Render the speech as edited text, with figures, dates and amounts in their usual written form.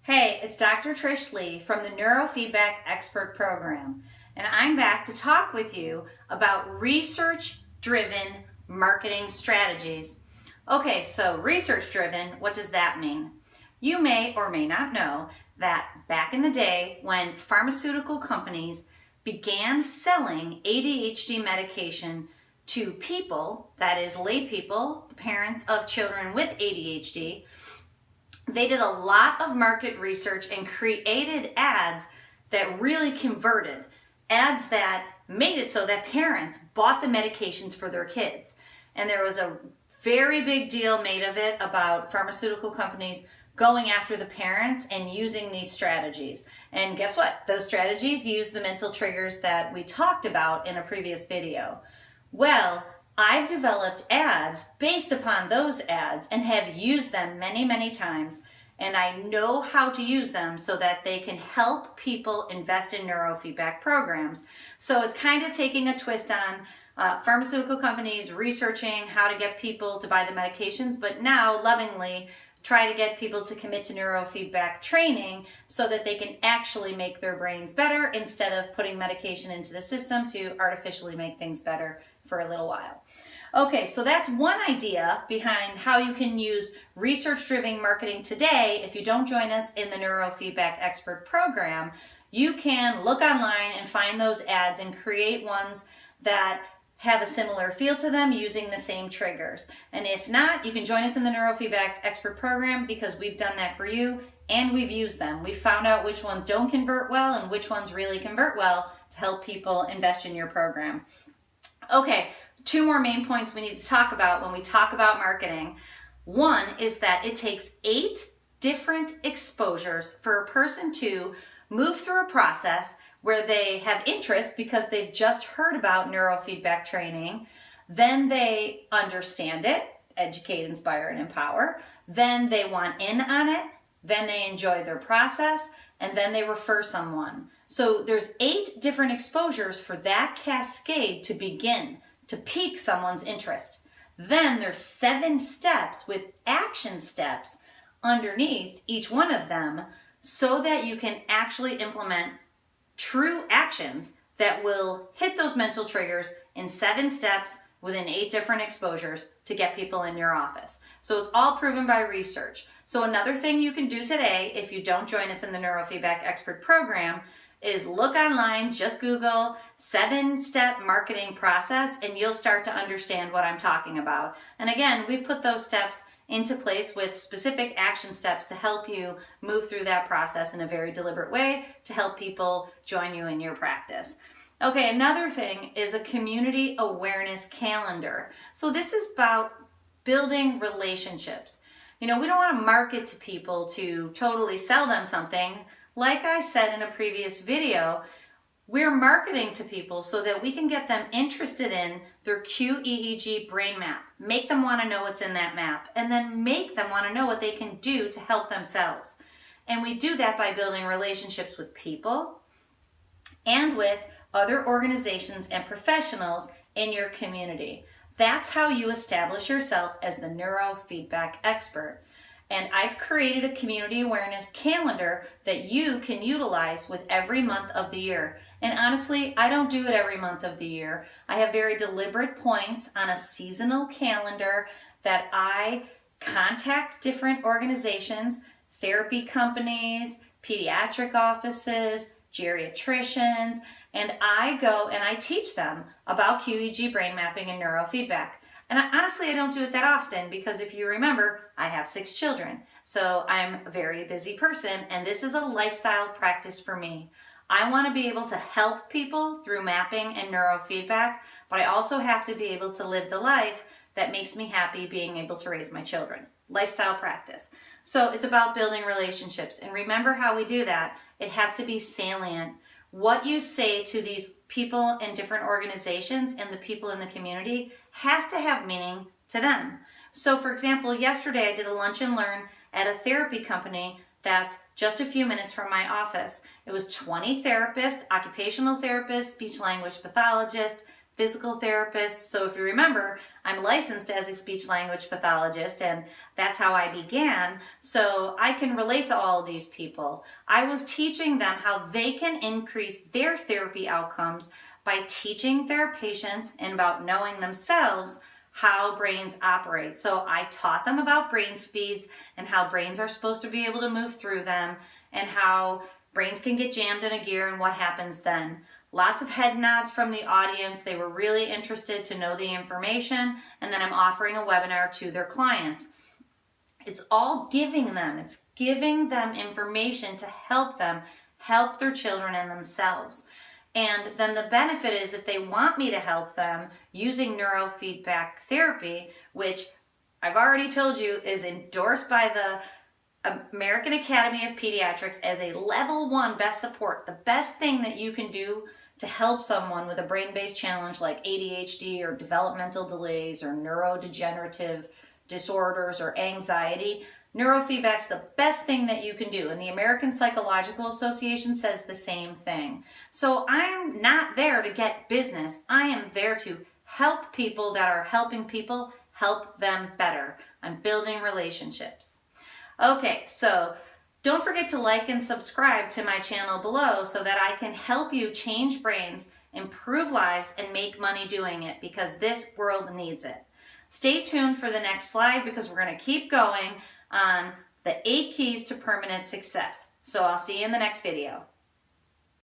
Hey, it's Dr. Trish Leigh from the Neurofeedback Expert Program, and I'm back to talk with you about research-driven marketing strategies. Okay, so research-driven, what does that mean? You may or may not know that back in the day when pharmaceutical companies began selling ADHD medication to people, that is lay people, the parents of children with ADHD, they did a lot of market research and created ads that really converted, ads that made it so that parents bought the medications for their kids. And there was a very big deal made of it about pharmaceutical companies going after the parents and using these strategies. And guess what? Those strategies use the mental triggers that we talked about in a previous video. Well, I've developed ads based upon those ads and have used them many, many times. And I know how to use them so that they can help people invest in neurofeedback programs. So it's kind of taking a twist on pharmaceutical companies researching how to get people to buy the medications, but now lovingly try to get people to commit to neurofeedback training so that they can actually make their brains better instead of putting medication into the system to artificially make things better for a little while. Okay, so that's one idea behind how you can use research-driven marketing today. If you don't join us in the Neurofeedback Expert Program, you can look online and find those ads and create ones that have a similar feel to them using the same triggers. And if not, you can join us in the Neurofeedback Expert Program because we've done that for you and we've used them. We've found out which ones don't convert well and which ones really convert well to help people invest in your program. Okay, two more main points we need to talk about when we talk about marketing. One is that it takes 8 different exposures for a person to move through a process where they have interest because they've just heard about neurofeedback training, then they understand it, educate, inspire, and empower, then they want in on it, then they enjoy their process, and then they refer someone. So there's 8 different exposures for that cascade to begin, to pique someone's interest. Then there's 7 steps with action steps underneath each one of them so that you can actually implement true actions that will hit those mental triggers in 7 steps within 8 different exposures to get people in your office. So it's all proven by research. So another thing you can do today, if you don't join us in the Neurofeedback Expert Program, is look online, just Google 7-step marketing process, and you'll start to understand what I'm talking about. And again, we've put those steps into place with specific action steps to help you move through that process in a very deliberate way to help people join you in your practice. Okay, another thing is a community awareness calendar. So this is about building relationships. You know, we don't want to market to people to totally sell them something. Like I said in a previous video, we're marketing to people so that we can get them interested in their QEEG brain map, make them want to know what's in that map, and then make them want to know what they can do to help themselves. And we do that by building relationships with people and with other organizations and professionals in your community. That's how you establish yourself as the neurofeedback expert. And I've created a community awareness calendar that you can utilize with every month of the year. And honestly, I don't do it every month of the year. I have very deliberate points on a seasonal calendar that I contact different organizations, therapy companies, pediatric offices, geriatricians, and I go and I teach them about QEEG brain mapping and neurofeedback. And honestly, I don't do it that often because if you remember, I have 6 children. So I'm a very busy person and this is a lifestyle practice for me. I want to be able to help people through mapping and neurofeedback, but I also have to be able to live the life that makes me happy being able to raise my children. Lifestyle practice. So it's about building relationships. And remember how we do that. It has to be salient. What you say to these people in different organizations and the people in the community has to have meaning to them. So for example, yesterday I did a lunch and learn at a therapy company that's just a few minutes from my office. It was 20 therapists, occupational therapists, speech language pathologists, physical therapists. So if you remember, I'm licensed as a speech language pathologist, and that's how I began. So I can relate to all of these people. I was teaching them how they can increase their therapy outcomes by teaching their patients and about knowing themselves how brains operate. So I taught them about brain speeds and how brains are supposed to be able to move through them, and how brains can get jammed in a gear and what happens then. Lots of head nods from the audience. They were really interested to know the information, and then I'm offering a webinar to their clients. It's all giving them information to help them help their children and themselves. And then the benefit is, if they want me to help them using neurofeedback therapy, which I've already told you is endorsed by the American Academy of Pediatrics as a level 1 best support, the best thing that you can do to help someone with a brain-based challenge like ADHD or developmental delays or neurodegenerative disorders or anxiety, neurofeedback's the best thing that you can do. And the American Psychological Association says the same thing. So I'm not there to get business. I am there to help people that are helping people help them better. I'm building relationships. Okay, so don't forget to like and subscribe to my channel below so that I can help you change brains, improve lives, and make money doing it, because this world needs it. Stay tuned for the next slide, because we're going to keep going on the 8 keys to permanent success. So I'll see you in the next video.